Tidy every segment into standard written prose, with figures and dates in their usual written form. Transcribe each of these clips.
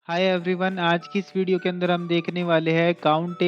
Hi everyone, आज की इस वीडियो के अंदर हम देखने वाले हैं काउंट,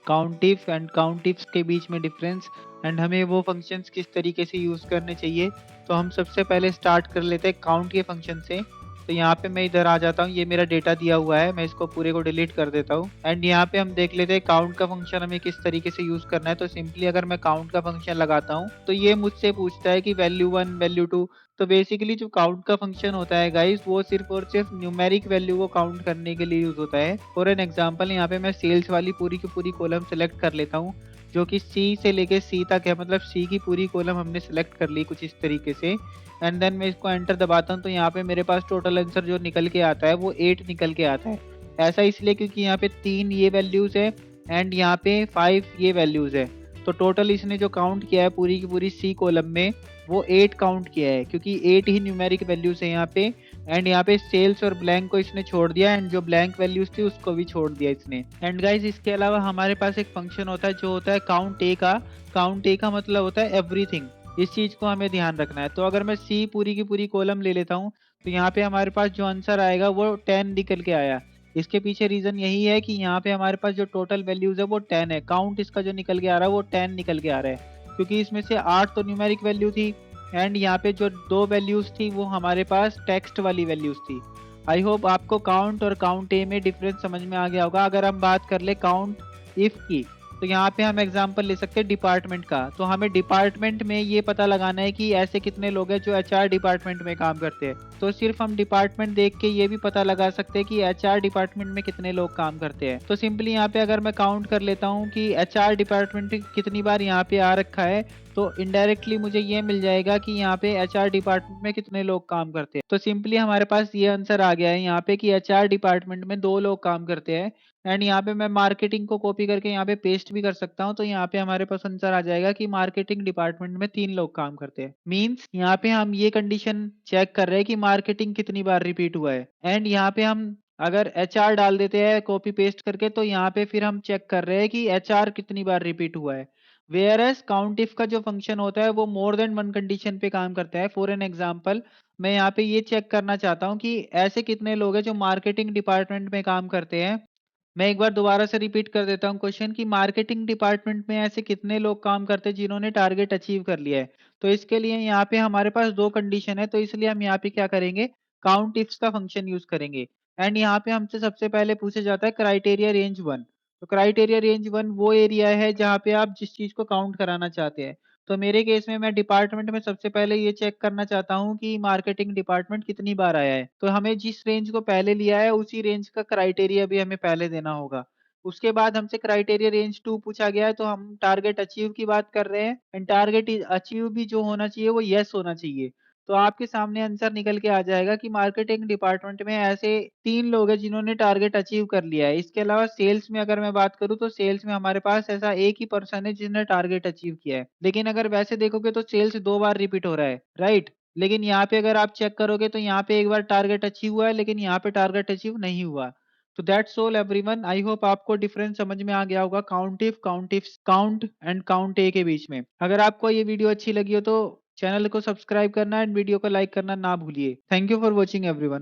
काउंटिफ एंड काउंटिफ्स के बीच में डिफरेंस एंड हमें वो फंक्शंस किस तरीके से यूज़ करने चाहिए। तो हम सबसे पहले स्टार्ट कर लेते हैं काउंट के फंक्शन से। तो यहाँ पे मैं इधर आ जाता हूँ, ये मेरा डेटा दिया हुआ है, मैं इसको पूरे को डिलीट कर देता हूँ एंड यहाँ पे हम देख लेते हैं काउंट का फंक्शन हमें किस तरीके से यूज़ करना है। तो सिंपली अगर मैं काउंट का फंक्शन लगाता हूँ तो ये मुझसे पूछता है कि वैल्यू 1 वैल्यू 2। तो बेसिकली जो काउंट का फंक्शन होता है गाइस, वो सिर्फ और सिर्फ न्यूमेरिक वैल्यू को काउंट करने के लिए यूज होता है। फॉर एन एग्जांपल, यहाँ पे मैं सेल्स वाली पूरी की पूरी कॉलम सेलेक्ट कर लेता हूँ, जो कि सी से लेके सी तक है, मतलब सी की पूरी कॉलम हमने सेलेक्ट कर ली कुछ इस तरीके से। एंड देन मैं इसको एंटर दबाता हूँ तो यहाँ पे मेरे पास टोटल आंसर जो निकल के आता है वो 8 निकल के आता है। ऐसा इसलिए क्योंकि यहाँ पे 3 ये वैल्यूज है एंड यहाँ पे 5 ये वैल्यूज है। तो टोटल इसने जो काउंट किया है पूरी की पूरी सी कॉलम में, वो 8 काउंट किया है, क्योंकि 8 ही न्यूमेरिक वैल्यूज है यहाँ पे। एंड यहाँ पे सेल्स और ब्लैंक को इसने छोड़ दिया एंड जो ब्लैंक वैल्यूज थी उसको भी छोड़ दिया इसने। एंड गाइज, इसके अलावा हमारे पास एक फंक्शन होता है जो होता है काउंट ए का। काउंट ए का मतलब होता है एवरीथिंग। इस चीज को हमें ध्यान रखना है। तो अगर मैं सी पूरी की पूरी कॉलम ले लेता हूँ तो यहाँ पे हमारे पास जो आंसर आएगा वो 10 निकल के आया। इसके पीछे रीजन यही है कि यहाँ पे हमारे पास जो टोटल वैल्यूज है वो 10 है। काउंट इसका जो निकल के आ रहा है वो 10 निकल के आ रहा है, क्योंकि इसमें से 8 तो न्यूमेरिक वैल्यू थी एंड यहाँ पे जो दो वैल्यूज थी वो हमारे पास टेक्स्ट वाली वैल्यूज थी। आई होप आपको काउंट और काउंट ए में डिफरेंस समझ में आ गया होगा। अगर हम बात कर ले काउंट इफ की, तो यहाँ पे हम एग्जांपल ले सकते हैं डिपार्टमेंट का। तो हमें डिपार्टमेंट में ये पता लगाना है कि ऐसे कितने लोग हैं जो एचआर डिपार्टमेंट में काम करते हैं। तो सिर्फ हम डिपार्टमेंट देख के ये भी पता लगा सकते हैं कि एचआर डिपार्टमेंट में कितने लोग काम करते हैं। तो सिंपली यहाँ पे अगर मैं काउंट कर लेता हूँ कि एचआर डिपार्टमेंट कितनी बार यहाँ पे आ रखा है, तो इनडायरेक्टली मुझे ये मिल जाएगा कि यहाँ पे एचआर डिपार्टमेंट में कितने लोग काम करते हैं। तो सिंपली हमारे पास ये आंसर आ गया है यहाँ पे कि एचआर डिपार्टमेंट में 2 लोग काम करते हैं। एंड यहाँ पे मैं मार्केटिंग को कॉपी करके यहाँ पे पेस्ट भी कर सकता हूँ, तो यहाँ पे हमारे पास आंसर आ जाएगा कि मार्केटिंग डिपार्टमेंट में 3 लोग काम करते हैं। मींस यहाँ पे हम ये कंडीशन चेक कर रहे हैं कि मार्केटिंग कितनी बार रिपीट हुआ है। एंड यहाँ पे हम अगर एचआर डाल देते हैं कॉपी पेस्ट करके, तो यहाँ पे फिर हम चेक कर रहे हैं कि एचआर कितनी बार रिपीट हुआ है। वेयर एज काउंट इफ का जो फंक्शन होता है वो मोर देन वन कंडीशन पे काम करता है। फॉर एन एग्जाम्पल, मैं यहाँ पे ये चेक करना चाहता हूँ कि ऐसे कितने लोग हैं जो मार्केटिंग डिपार्टमेंट में काम करते हैं। मैं एक बार दोबारा से रिपीट कर देता हूँ क्वेश्चन कि मार्केटिंग डिपार्टमेंट में ऐसे कितने लोग काम करते हैं जिन्होंने टारगेट अचीव कर लिया है। तो इसके लिए यहाँ पे हमारे पास 2 कंडीशन है, तो इसलिए हम यहाँ पे क्या करेंगे, काउंट इफ्स का फंक्शन यूज करेंगे। एंड यहाँ पे हमसे सबसे पहले पूछा जाता है क्राइटेरिया रेंज 1। तो क्राइटेरिया रेंज 1 वो एरिया है जहाँ पे आप जिस चीज को काउंट कराना चाहते हैं। तो मेरे केस में मैं डिपार्टमेंट में सबसे पहले ये चेक करना चाहता हूँ कि मार्केटिंग डिपार्टमेंट कितनी बार आया है। तो हमें जिस रेंज को पहले लिया है उसी रेंज का क्राइटेरिया भी हमें पहले देना होगा। उसके बाद हमसे क्राइटेरिया रेंज 2 पूछा गया है, तो हम टारगेट अचीव की बात कर रहे हैं एंड टारगेट अचीव भी जो होना चाहिए वो यस होना चाहिए। तो आपके सामने आंसर निकल के आ जाएगा कि मार्केटिंग डिपार्टमेंट में ऐसे 3 लोग हैं जिन्होंने टारगेट अचीव कर लिया है। इसके अलावा सेल्स में अगर मैं बात करूं तो सेल्स में हमारे पास ऐसा एक ही पर्सन है जिसने टारगेट अचीव किया है। लेकिन अगर वैसे देखोगे तो सेल्स 2 बार रिपीट हो रहा है, राइट। लेकिन यहाँ पे अगर आप चेक करोगे तो यहाँ पे एक बार टारगेट अचीव हुआ है लेकिन यहाँ पे टारगेट अचीव नहीं हुआ। तो that's all everyone, I hope आपको डिफरेंस समझ में आ गया होगा count if count and count A के बीच में। अगर आपको ये वीडियो अच्छी लगी हो तो चैनल को सब्सक्राइब करना एंड वीडियो को लाइक करना ना भूलिए। Thank you for watching everyone.